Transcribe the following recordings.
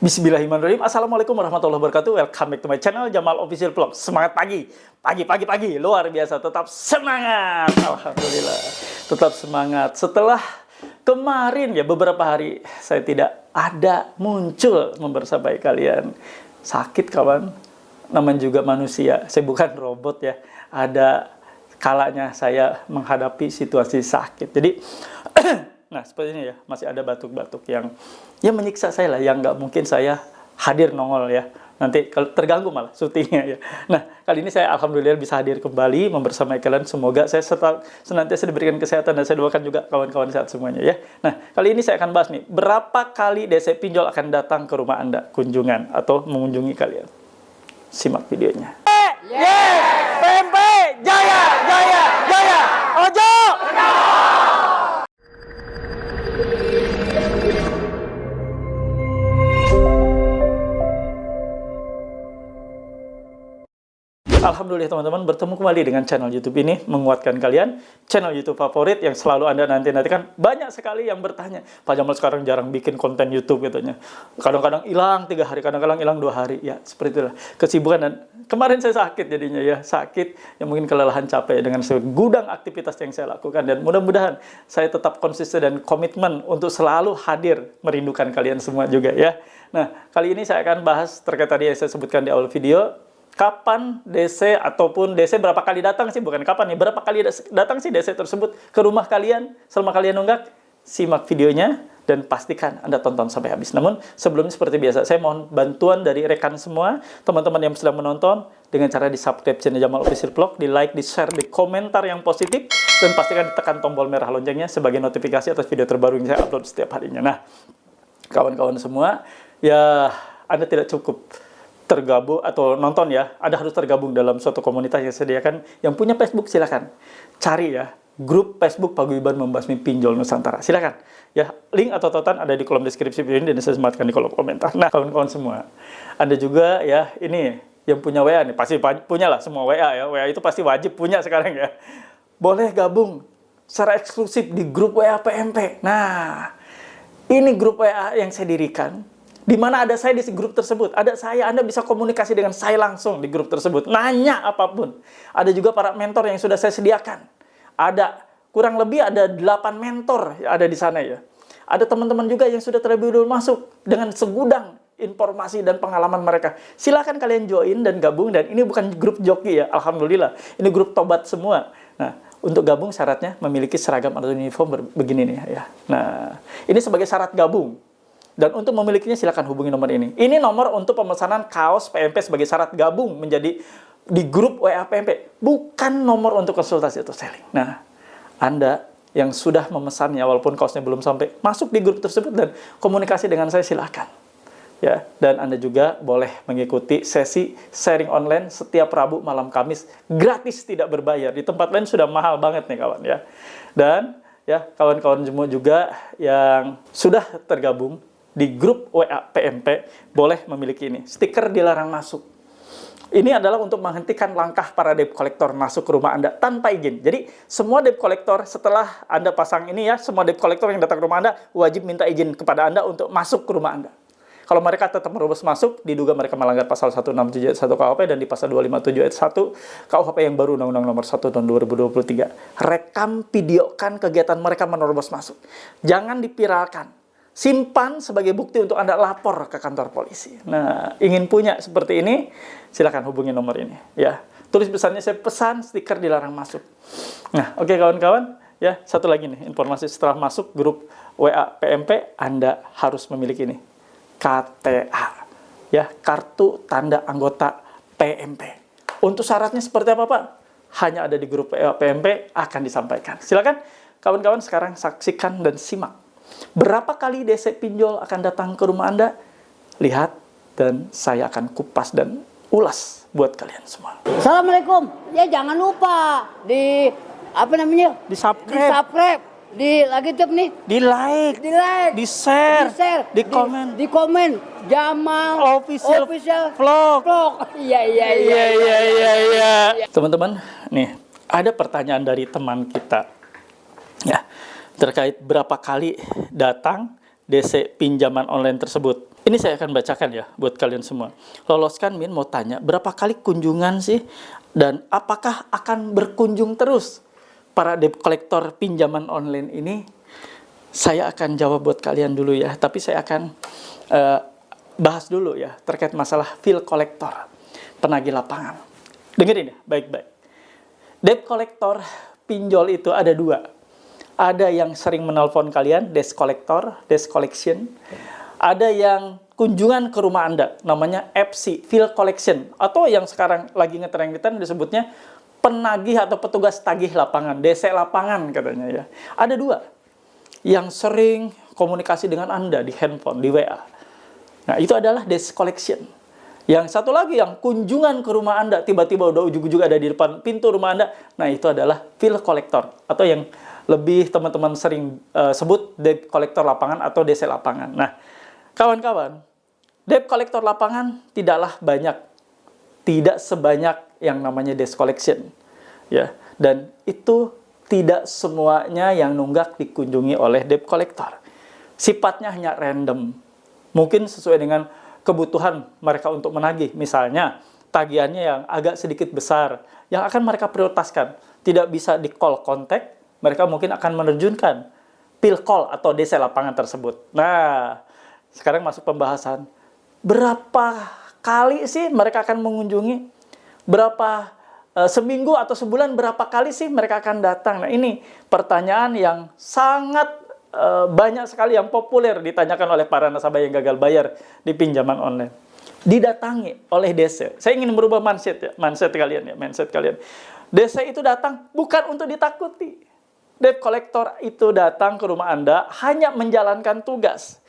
Bismillahirrahmanirrahim. Assalamualaikum warahmatullahi wabarakatuh. Welcome back to my channel Jamal Official Vlog. Semangat pagi, pagi, luar biasa. Tetap semangat. Alhamdulillah, tetap semangat. Setelah kemarin ya beberapa hari saya tidak ada muncul membersamai kalian. Sakit kawan, namanya juga manusia. Saya bukan robot ya. Ada kalanya saya menghadapi situasi sakit. Jadi nah, seperti ini ya, masih ada batuk-batuk yang menyiksa saya lah, yang nggak mungkin saya hadir nongol ya. Nanti kalau terganggu malah syutingnya ya. Nah, kali ini saya alhamdulillah bisa hadir kembali membersamai kalian. Semoga saya senantiasa diberikan kesehatan dan saya doakan juga kawan-kawan sehat semuanya ya. Nah, kali ini saya akan bahas nih, berapa kali DC Pinjol akan datang ke rumah Anda kunjungan atau mengunjungi kalian. Simak videonya. PMP Jaya, Jaya, Jaya. Ojo! Alhamdulillah teman-teman, bertemu kembali dengan channel YouTube ini, menguatkan kalian, channel YouTube favorit yang selalu Anda nanti-nantikan. Banyak sekali yang bertanya, Pak Jamal sekarang jarang bikin konten YouTube katanya. Kadang-kadang hilang 3 hari, kadang-kadang hilang 2 hari. Ya, seperti itulah kesibukan. Dan kemarin saya sakit jadinya ya, sakit yang mungkin kelelahan capek dengan segudang aktivitas yang saya lakukan. Dan mudah-mudahan saya tetap konsisten dan komitmen untuk selalu hadir, merindukan kalian semua juga ya. Nah, kali ini saya akan bahas terkait tadi yang saya sebutkan di awal video. Kapan DC ataupun DC berapa kali datang sih, bukan kapan nih, berapa kali datang sih DC tersebut ke rumah kalian selama kalian nunggak? Simak videonya dan pastikan Anda tonton sampai habis. Namun sebelumnya seperti biasa, saya mohon bantuan dari rekan semua, teman-teman yang sedang menonton, dengan cara di subscribe channel Jamal Official Vlog, di like, di share, di komentar yang positif, dan pastikan ditekan tombol merah loncengnya sebagai notifikasi atas video terbaru yang saya upload setiap harinya. Nah, kawan-kawan semua, ya Anda tidak cukup tergabung atau nonton ya, Anda harus tergabung dalam suatu komunitas yang sediakan. Yang punya Facebook silakan cari ya, grup Facebook Paguyuban Membasmi Pinjol Nusantara. Silakan ya, link atau tautan ada di kolom deskripsi video ini dan saya sematkan di kolom komentar. Nah, kawan-kawan semua, Anda juga ya, ini yang punya WA nih, pasti punya lah semua WA ya. WA itu pasti wajib punya sekarang ya. Boleh gabung secara eksklusif di grup WA PMP. Nah, ini grup WA yang saya dirikan, di mana ada saya di grup tersebut. Ada saya, Anda bisa komunikasi dengan saya langsung di grup tersebut. Nanya apapun. Ada juga para mentor yang sudah saya sediakan. Ada, kurang lebih ada 8 mentor yang ada di sana ya. Ada teman-teman juga yang sudah terlebih dahulu masuk dengan segudang informasi dan pengalaman mereka. Silakan kalian join dan gabung. Dan ini bukan grup joki ya, alhamdulillah. Ini grup tobat semua. Nah, untuk gabung syaratnya memiliki seragam atau uniform begini nih ya. Nah, ini sebagai syarat gabung. Dan untuk memilikinya silakan hubungi nomor ini. Ini nomor untuk pemesanan kaos PMP sebagai syarat gabung menjadi di grup WA PMP. Bukan nomor untuk konsultasi atau selling. Nah, Anda yang sudah memesannya walaupun kaosnya belum sampai, masuk di grup tersebut dan komunikasi dengan saya silakan. Ya, dan Anda juga boleh mengikuti sesi sharing online setiap Rabu malam Kamis gratis, tidak berbayar. Di tempat lain sudah mahal banget nih kawan ya. Dan ya, kawan-kawan semua juga yang sudah tergabung di grup WA PMP boleh memiliki ini, stiker dilarang masuk. Ini adalah untuk menghentikan langkah para debt collector masuk ke rumah Anda tanpa izin. Jadi semua debt collector setelah Anda pasang ini ya, semua debt collector yang datang ke rumah Anda wajib minta izin kepada Anda untuk masuk ke rumah Anda. Kalau mereka tetap menerobos masuk, diduga mereka melanggar pasal 167 ayat 1 KUHP dan di pasal 257 ayat 1 KUHP yang baru Undang-Undang Nomor 1 Tahun 2023. Rekam videokan kegiatan mereka menerobos masuk. Jangan dipiralkan. Simpan sebagai bukti untuk Anda lapor ke kantor polisi. Nah, ingin punya seperti ini, silakan hubungi nomor ini ya. Tulis pesannya, saya pesan stiker dilarang masuk. Nah, oke kawan-kawan, ya, satu lagi nih informasi setelah masuk grup WA PMP, Anda harus memiliki ini. KTA. Ya, kartu tanda anggota PMP. Untuk syaratnya seperti apa, Pak? Hanya ada di grup WA PMP akan disampaikan. Silakan kawan-kawan sekarang saksikan dan simak. Berapa kali DC Pinjol akan datang ke rumah Anda? Lihat dan saya akan kupas dan ulas buat kalian semua. Assalamualaikum. Ya jangan lupa di apa namanya? Di subscribe. Di subscribe. Di lagi tuh nih. Di like. Di like. Di share. Di share. Di komen. Di komen. Jamal Official Vlog. Iya. Teman-teman, nih ada pertanyaan dari teman kita. Ya. Terkait berapa kali datang DC pinjaman online tersebut. Ini saya akan bacakan ya buat kalian semua. Loloskan Min mau tanya, berapa kali kunjungan sih? Dan apakah akan berkunjung terus para debt collector pinjaman online ini? Saya akan jawab buat kalian dulu ya. Tapi saya akan bahas dulu ya terkait masalah bill collector, penagih lapangan. Dengerin ya, baik-baik. Debt collector pinjol itu ada dua. Ada yang sering menelpon kalian, debt collector, debt collection. Ada yang kunjungan ke rumah Anda, namanya FC, field collection. Atau yang sekarang lagi ngetren-ngetren disebutnya penagih atau petugas tagih lapangan, DC lapangan katanya ya. Ada dua yang sering komunikasi dengan Anda di handphone, di WA. Nah, itu adalah debt collection. Yang satu lagi yang kunjungan ke rumah Anda, tiba-tiba udah ujug-ujug ada di depan pintu rumah Anda. Nah, itu adalah field collector. Atau yang lebih teman-teman sering sebut debt collector lapangan atau DC lapangan. Nah, kawan-kawan, debt collector lapangan tidaklah banyak, tidak sebanyak yang namanya debt collection, ya. Dan itu tidak semuanya yang nunggak dikunjungi oleh debt collector. Sifatnya hanya random, mungkin sesuai dengan kebutuhan mereka untuk menagih. Misalnya, tagihannya yang agak sedikit besar, yang akan mereka prioritaskan, tidak bisa di call kontak, mereka mungkin akan menerjunkan bill call atau DC lapangan tersebut. Nah, sekarang masuk pembahasan. Berapa kali sih mereka akan mengunjungi? Berapa seminggu atau sebulan berapa kali sih mereka akan datang? Nah, ini pertanyaan yang sangat banyak sekali yang populer ditanyakan oleh para nasabah yang gagal bayar di pinjaman online. Didatangi oleh DC. Saya ingin merubah mindset kalian. DC itu datang bukan untuk ditakuti. Debt collector itu datang ke rumah Anda hanya menjalankan tugas.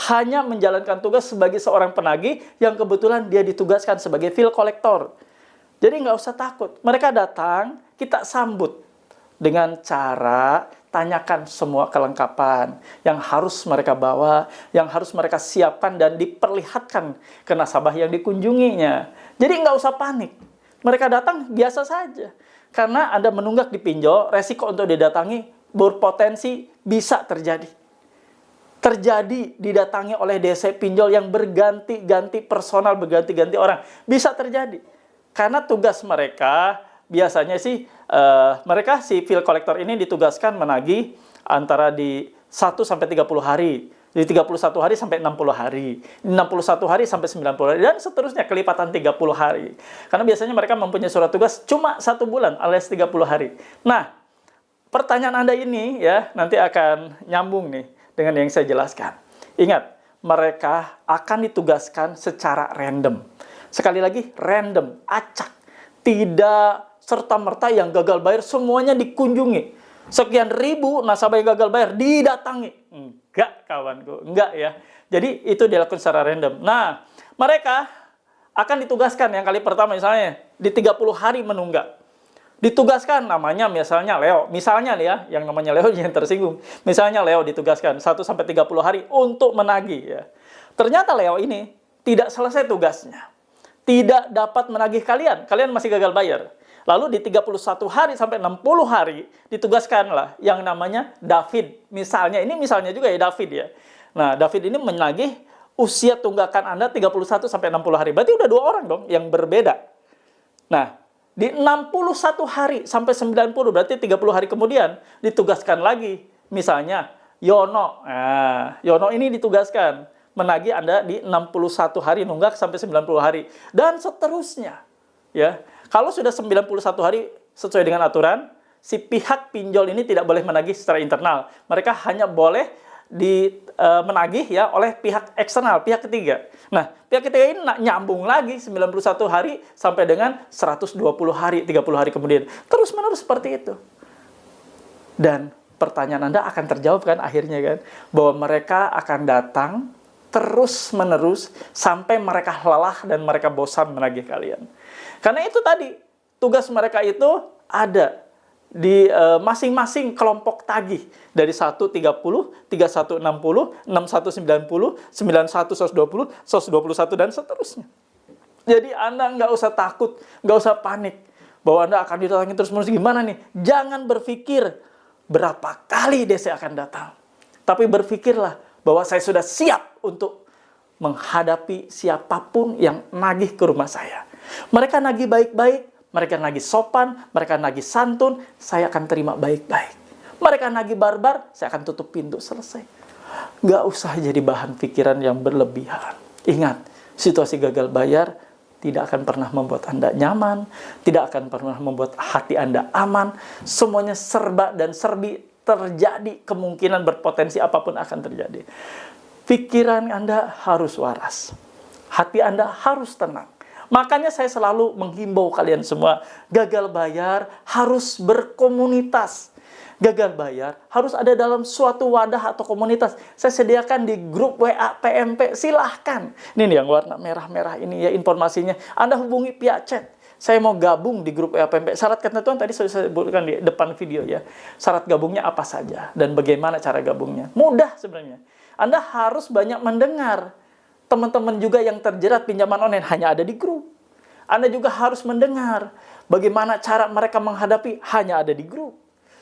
Hanya menjalankan tugas sebagai seorang penagih yang kebetulan dia ditugaskan sebagai bill collector. Jadi nggak usah takut. Mereka datang, kita sambut dengan cara tanyakan semua kelengkapan yang harus mereka bawa, yang harus mereka siapkan dan diperlihatkan ke nasabah yang dikunjunginya. Jadi nggak usah panik. Mereka datang biasa saja. Karena Anda menunggak di pinjol, resiko untuk didatangi berpotensi bisa terjadi. Didatangi oleh DC pinjol yang berganti-ganti personal, berganti-ganti orang. Bisa terjadi. Karena tugas mereka, biasanya sih, mereka si bill collector ini ditugaskan menagih antara di 1-30 hari. Di 31 hari sampai 60 hari. 61 hari sampai 90 hari. Dan seterusnya kelipatan 30 hari. Karena biasanya mereka mempunyai surat tugas cuma 1 bulan alias 30 hari. Nah, pertanyaan Anda ini ya nanti akan nyambung nih dengan yang saya jelaskan. Ingat, mereka akan ditugaskan secara random. Sekali lagi, random, acak. Tidak serta-merta yang gagal bayar semuanya dikunjungi. Sekian ribu nasabah yang gagal bayar didatangi. Enggak, kawanku. Enggak ya. Jadi, itu dilakukan secara random. Nah, mereka akan ditugaskan yang kali pertama misalnya di 30 hari menunggak. Ditugaskan namanya misalnya Leo. Misalnya nih ya, yang namanya Leo yang tersinggung. Misalnya Leo ditugaskan 1-30 hari untuk menagih ya. Ternyata Leo ini tidak selesai tugasnya. Tidak dapat menagih kalian. Kalian masih gagal bayar. Lalu di 31 hari sampai 60 hari ditugaskanlah yang namanya David. Misalnya, ini misalnya juga ya David ya. Nah, David ini menagih usia tunggakan Anda 31 sampai 60 hari. Berarti udah 2 orang dong yang berbeda. Nah, di 61 hari sampai 90, berarti 30 hari kemudian, ditugaskan lagi. Misalnya, Yono. Nah, Yono ini ditugaskan menagih Anda di 61 hari, nunggak sampai 90 hari. Dan seterusnya. Ya, kalau sudah 91 hari sesuai dengan aturan, si pihak pinjol ini tidak boleh menagih secara internal. Mereka hanya boleh menagih ya oleh pihak eksternal, pihak ketiga. Nah, pihak ketiga ini nyambung lagi 91 hari sampai dengan 120 hari, 30 hari kemudian. Terus-menerus seperti itu. Dan pertanyaan Anda akan terjawab kan akhirnya kan, bahwa mereka akan datang terus-menerus sampai mereka lelah dan mereka bosan menagih kalian. Karena itu tadi, tugas mereka itu ada di masing-masing kelompok tagih dari 130, 3160, 6190, 9120, 121 dan seterusnya. Jadi Anda nggak usah takut, nggak usah panik bahwa Anda akan didatangi terus-menerus. Gimana nih? Jangan berpikir berapa kali DC akan datang. Tapi berpikirlah bahwa saya sudah siap untuk menghadapi siapapun yang nagih ke rumah saya. Mereka nagih baik-baik, mereka nagih sopan, mereka nagih santun, saya akan terima baik-baik. Mereka nagih barbar, saya akan tutup pintu, selesai. Nggak usah jadi bahan pikiran yang berlebihan. Ingat, situasi gagal bayar tidak akan pernah membuat Anda nyaman, tidak akan pernah membuat hati Anda aman. Semuanya serba dan serbi terjadi, kemungkinan berpotensi apapun akan terjadi. Pikiran Anda harus waras. Hati Anda harus tenang. Makanya saya selalu menghimbau kalian semua, gagal bayar harus berkomunitas. Gagal bayar harus ada dalam suatu wadah atau komunitas. Saya sediakan di grup WA PMP, silahkan. Ini nih yang warna merah-merah ini ya informasinya. Anda hubungi pihak chat. Saya mau gabung di grup WA PMP. Syarat ketentuan tadi sudah saya sebutkan di depan video ya. Syarat gabungnya apa saja dan bagaimana cara gabungnya. Mudah sebenarnya. Anda harus banyak mendengar. Teman-teman juga yang terjerat pinjaman online hanya ada di grup. Anda juga harus mendengar bagaimana cara mereka menghadapi, hanya ada di grup.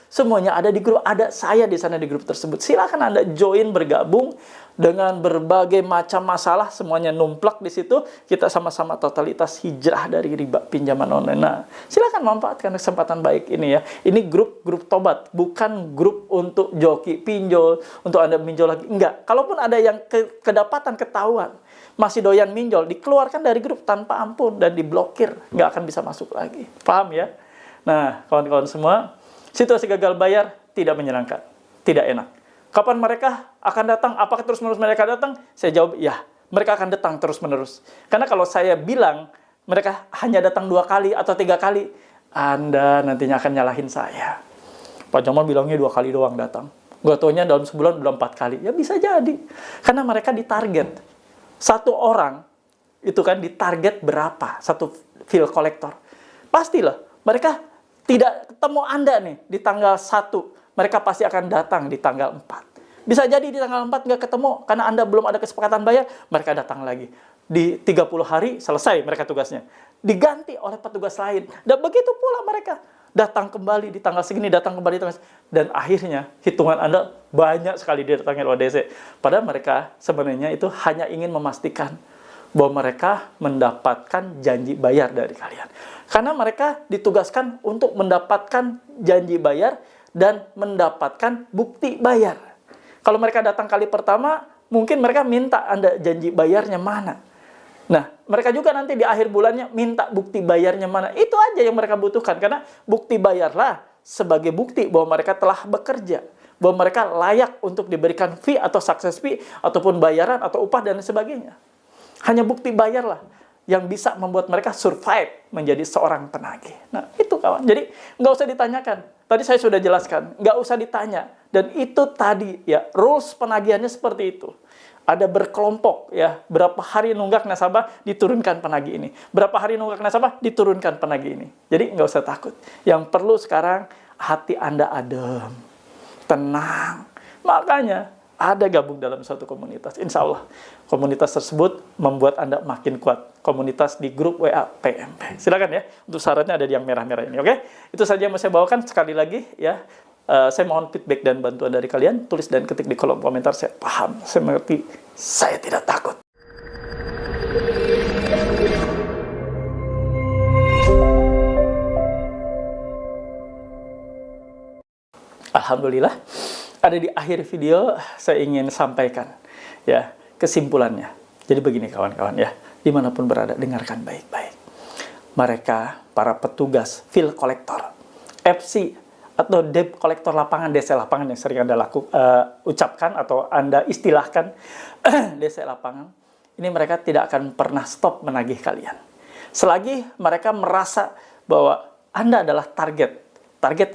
Semuanya ada di grup, ada saya di sana di grup tersebut. Silakan Anda join, bergabung dengan berbagai macam masalah, semuanya numplak di situ. Kita sama-sama totalitas hijrah dari riba pinjaman online. Nah, silakan manfaatkan kesempatan baik ini ya. Ini grup tobat, bukan grup untuk joki pinjol, untuk Anda pinjol lagi. Enggak. Kalaupun ada yang kedapatan ketahuan, masih doyan minjol, dikeluarkan dari grup tanpa ampun dan diblokir, nggak akan bisa masuk lagi. Paham ya? Nah, kawan-kawan semua, situasi gagal bayar tidak menyenangkan, tidak enak. Kapan mereka akan datang? Apakah terus-menerus mereka datang? Saya jawab, ya. Mereka akan datang terus-menerus. Karena kalau saya bilang mereka hanya datang 2 kali atau 3 kali, Anda nantinya akan nyalahin saya. Pak Jamal bilangnya 2 kali doang datang. Gak taunya dalam sebulan udah 4 kali. Ya bisa jadi. Karena mereka ditarget. Satu orang itu kan ditarget berapa? Satu bill collector. Pastilah mereka tidak ketemu Anda nih di tanggal 1, mereka pasti akan datang di tanggal 4. Bisa jadi di tanggal 4 nggak ketemu, karena Anda belum ada kesepakatan bayar, mereka datang lagi. Di 30 hari selesai mereka tugasnya. Diganti oleh petugas lain. Dan begitu pula mereka. Datang kembali di tanggal segini, datang kembali di tanggal segini. Dan akhirnya hitungan Anda banyak sekali didatangi oleh DC. Padahal mereka sebenarnya itu hanya ingin memastikan bahwa mereka mendapatkan janji bayar dari kalian. Karena mereka ditugaskan untuk mendapatkan janji bayar dan mendapatkan bukti bayar. Kalau mereka datang kali pertama, mungkin mereka minta Anda janji bayarnya mana. Nah, mereka juga nanti di akhir bulannya minta bukti bayarnya mana. Itu aja yang mereka butuhkan. Karena bukti bayarlah sebagai bukti bahwa mereka telah bekerja. Bahwa mereka layak untuk diberikan fee atau success fee, ataupun bayaran atau upah dan sebagainya. Hanya bukti bayarlah yang bisa membuat mereka survive menjadi seorang penagih. Nah, itu kawan. Jadi, nggak usah ditanyakan. Tadi saya sudah jelaskan. Nggak usah ditanya. Dan itu tadi, ya, rules penagihannya seperti itu. Ada berkelompok, ya. Berapa hari nunggak nasabah, diturunkan penagih ini. Berapa hari nunggak nasabah, diturunkan penagih ini. Jadi, nggak usah takut. Yang perlu sekarang, hati Anda adem. Tenang. Makanya, ada gabung dalam suatu komunitas. Insya Allah, komunitas tersebut membuat Anda makin kuat. Komunitas di grup WA PMP. Silakan ya, untuk syaratnya ada di yang merah-merah ini, oke? Itu saja yang mau saya bawakan. Sekali lagi, ya, saya mohon feedback dan bantuan dari kalian. Tulis dan ketik di kolom komentar. Saya paham, saya mengerti, saya tidak takut. Alhamdulillah, ada di akhir video saya ingin sampaikan ya kesimpulannya. Jadi begini kawan-kawan ya, dimanapun berada dengarkan baik-baik. Mereka para petugas field collector, FC atau debt collector lapangan, DC lapangan yang sering Anda ucapkan atau Anda istilahkan DC lapangan, ini mereka tidak akan pernah stop menagih kalian. Selagi mereka merasa bahwa Anda adalah target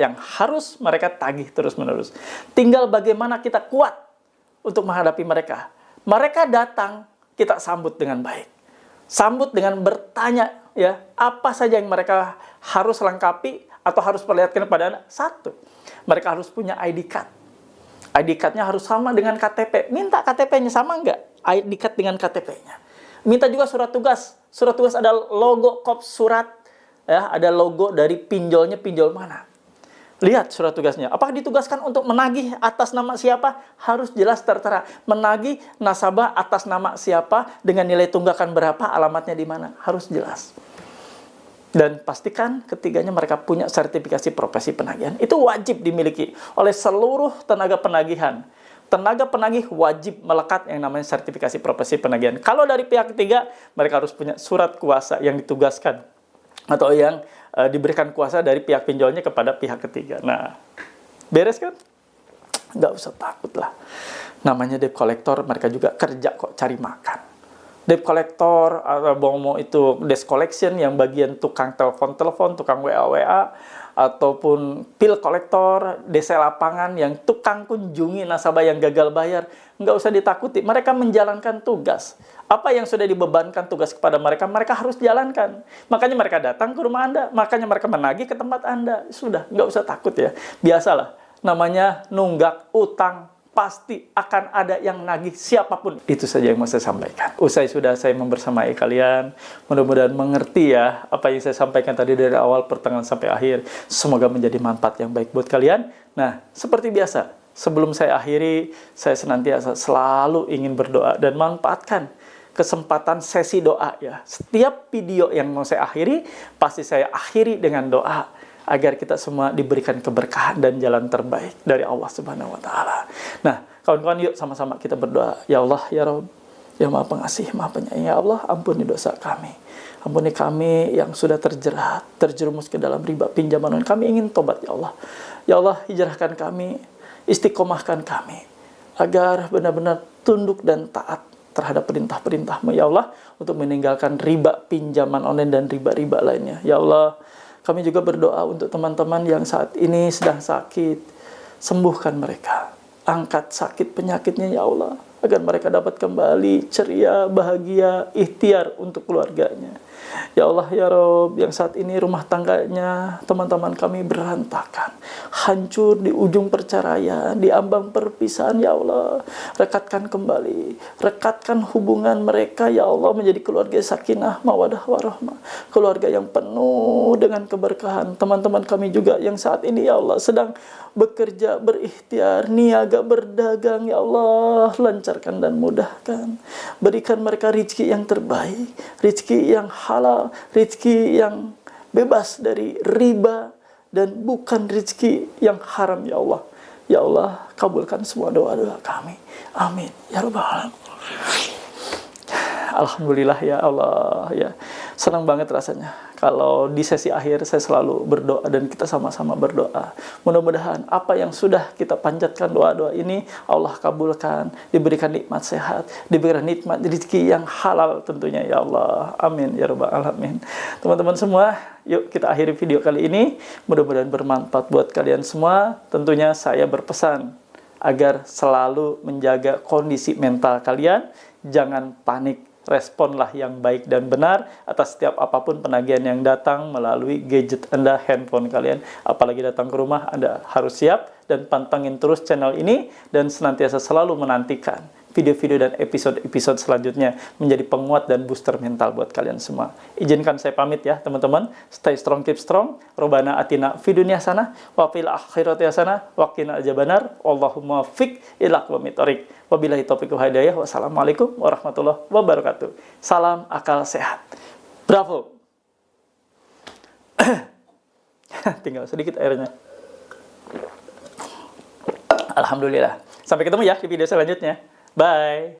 yang harus mereka tagih terus-menerus. Tinggal bagaimana kita kuat untuk menghadapi mereka. Mereka datang, kita sambut dengan baik. Sambut dengan bertanya, ya, apa saja yang mereka harus lengkapi atau harus perlihatkan kepada Anda. 1, mereka harus punya ID card. ID card-nya harus sama dengan KTP. Minta KTP-nya sama nggak? ID card dengan KTP-nya. Minta juga surat tugas. Surat tugas ada logo kop surat, ya, ada logo dari pinjolnya, pinjol mana. Lihat surat tugasnya. Apakah ditugaskan untuk menagih atas nama siapa? Harus jelas tertera. Menagih nasabah atas nama siapa, dengan nilai tunggakan berapa, alamatnya di mana. Harus jelas. Dan pastikan ketiganya mereka punya sertifikasi profesi penagihan. Itu wajib dimiliki oleh seluruh tenaga penagihan. Tenaga penagih wajib melekat yang namanya sertifikasi profesi penagihan. Kalau dari pihak ketiga, mereka harus punya surat kuasa yang ditugaskan atau yang diberikan kuasa dari pihak pinjolnya kepada pihak ketiga. Nah, beres kan? Nggak usah takut lah. Namanya debt collector, mereka juga kerja kok, cari makan. Debt collector, atau mau itu desk collection yang bagian tukang telepon-telepon, tukang WA-WA, ataupun bill collector, DC lapangan yang tukang kunjungi nasabah yang gagal bayar, nggak usah ditakuti. Mereka menjalankan tugas. Apa yang sudah dibebankan tugas kepada mereka, mereka harus jalankan. Makanya mereka datang ke rumah Anda, makanya mereka menagih ke tempat Anda. Sudah, nggak usah takut ya. Biasalah, namanya nunggak utang, pasti akan ada yang nagih siapapun. Itu saja yang mau saya sampaikan. Usai sudah saya membersamai kalian, mudah-mudahan mengerti ya apa yang saya sampaikan tadi dari awal, pertengahan sampai akhir. Semoga menjadi manfaat yang baik buat kalian. Nah, seperti biasa, sebelum saya akhiri, saya senantiasa selalu ingin berdoa dan manfaatkan kesempatan sesi doa ya. Setiap video yang mau saya akhiri, pasti saya akhiri dengan doa agar kita semua diberikan keberkahan dan jalan terbaik dari Allah Subhanahu wa taala. Nah, kawan-kawan, yuk sama-sama kita berdoa. Ya Allah, ya Rabb, ya Maha Pengasih, Maha Penyayang. Ya Allah, ampuni dosa kami. Ampuni kami yang sudah terjerat, terjerumus ke dalam riba pinjaman. Kami ingin tobat ya Allah. Ya Allah, hijrahkan kami, istiqomahkan kami agar benar-benar tunduk dan taat terhadap perintah-perintah-Mu ya Allah, untuk meninggalkan riba pinjaman online dan riba-riba lainnya. Ya Allah, kami juga berdoa untuk teman-teman yang saat ini sedang sakit. Sembuhkan mereka. Angkat sakit penyakitnya ya Allah, agar mereka dapat kembali ceria, bahagia, ikhtiar untuk keluarganya. Ya Allah, ya Rabb, yang saat ini rumah tangganya teman-teman kami berantakan, hancur di ujung perceraian, di ambang perpisahan, ya Allah, rekatkan kembali, rekatkan hubungan mereka, ya Allah, menjadi keluarga sakinah, mawadah, warahmah, keluarga yang penuh dengan keberkahan. Teman-teman kami juga yang saat ini, ya Allah, sedang bekerja, berikhtiar, niaga, berdagang, ya Allah, lancarkan dan mudahkan. Berikan mereka rezeki yang terbaik, rezeki yang halal, rezeki yang bebas dari riba, dan bukan rezeki yang haram, ya Allah. Ya Allah, kabulkan semua doa-doa kami. Amin. Ya Rabbal Alamin. Alhamdulillah ya Allah ya. Senang banget rasanya kalau di sesi akhir saya selalu berdoa dan kita sama-sama berdoa. Mudah-mudahan apa yang sudah kita panjatkan doa-doa ini Allah kabulkan, diberikan nikmat sehat, diberikan nikmat rezeki yang halal tentunya ya Allah. Amin ya Rabbal Alamin. Teman-teman semua, yuk kita akhiri video kali ini. Mudah-mudahan bermanfaat buat kalian semua. Tentunya saya berpesan agar selalu menjaga kondisi mental kalian. Jangan panik, responlah yang baik dan benar atas setiap apapun penagihan yang datang melalui gadget Anda, handphone kalian. Apalagi datang ke rumah, Anda harus siap dan pantengin terus channel ini dan senantiasa selalu menantikan video-video dan episode-episode selanjutnya menjadi penguat dan booster mental buat kalian semua. Izinkan saya pamit ya teman-teman. Stay strong, keep strong. Robbana atina fid dunya hasanah wa fil akhirati hasanah wa qina adzabannar. Allahumma fik ila aqwamit thoriq. Wabillahi taufiq wal hidayah. Wassalamualaikum warahmatullahi wabarakatuh. Salam akal sehat. Bravo. Tinggal sedikit airnya. Alhamdulillah. Sampai ketemu ya di video selanjutnya. Bye.